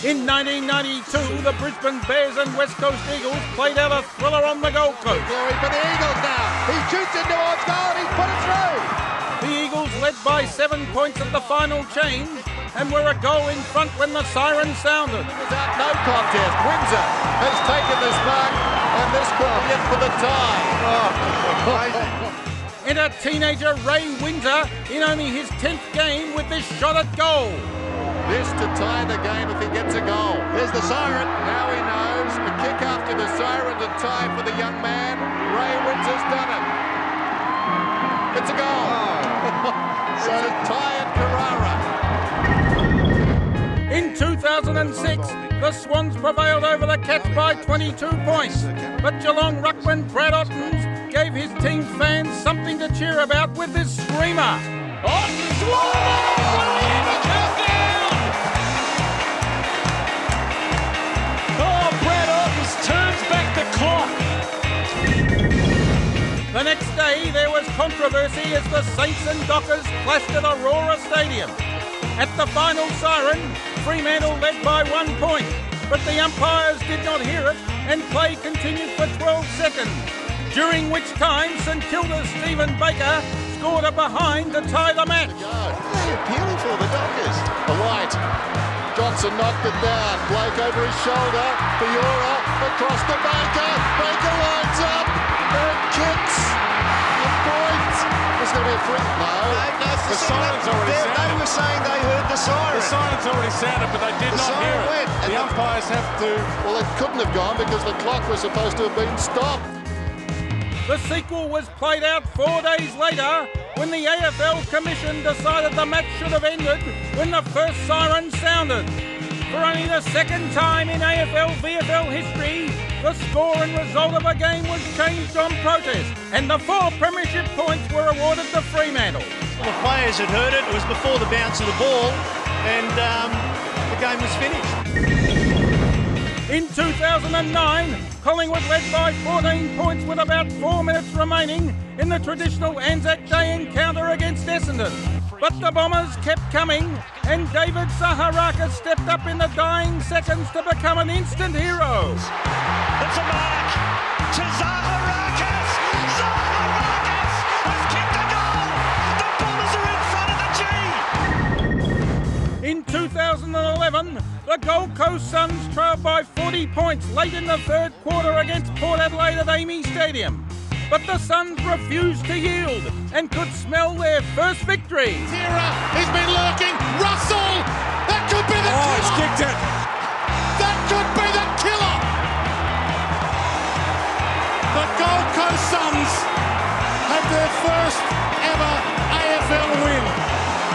In 1992, the Brisbane Bears and West Coast Eagles played out a thriller on the Gold Coast. Glory for the Eagles now. He shoots in towards goal and he's put it through. The Eagles led by 7 points at the final change and were a goal in front when the siren sounded. It was out, no contest. Windsor has taken this mark and this could be it for the tie. Oh, amazing. Enter teenager Ray Windsor in only his 10th game with this shot at goal. This to tie the game if he gets a goal. There's the siren. Now he knows. A kick after the siren to tie for the young man. Ray Windsor's done it. It's a goal. So to tie at Carrara. In 2006, the Swans prevailed over the Cats by 22 points. But Geelong ruckman Brad Ottens gave his team fans something to cheer about with this screamer. Ottens won! The next day, there was controversy as the Saints and Dockers clashed at Aurora Stadium. At the final siren, Fremantle led by 1 point, but the umpires did not hear it and play continued for 12 seconds, during which time St Kilda's Stephen Baker scored a behind to tie the match. They're appealing for the Dockers. The white. Johnson knocked it down. Blake over his shoulder. Fiora across to Baker. Baker lines up. And kicks. A point. There's going to be a free. No. The siren's already sounded. They were saying they heard the siren. The siren's already sounded, but they did not hear it. The umpires have to... Well, it couldn't have gone because the clock was supposed to have been stopped. The sequel was played out 4 days later when the AFL Commission decided the match should have ended when the first siren sounded. For only the second time in AFL-VFL history, the score and result of a game was changed on protest, and the 4 premiership points were awarded to Fremantle. Well, the players had heard it. It was before the bounce of the ball, and the game was finished. In 2009, Collingwood led by 14 points with about 4 minutes remaining in the traditional Anzac Day encounter against Essendon. But the Bombers kept coming, and David Zaharakis stepped up in the dying seconds to become an instant hero. It's a mark to Zaharakis. Zaharakis has kicked a goal. The Bombers are in front of the G. In 2011, the Gold Coast Suns trailed by 40 points late in the third quarter against Port Adelaide at Amy Stadium. But the Suns refused to yield and could smell their first victory. Tira, he's been lurking. Russell! That could be the killer! Oh, he's kicked it! That could be the killer! The Gold Coast Suns have their first ever AFL win,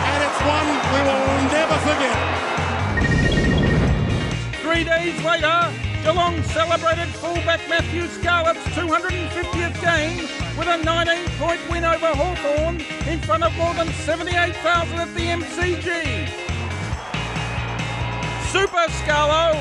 and it's one we will never forget. 3 days later, Geelong celebrated fullback Matthew Scarlett's 250th game with a 19-point win over Hawthorn in front of more than 78,000 at the MCG. Super Scarlo!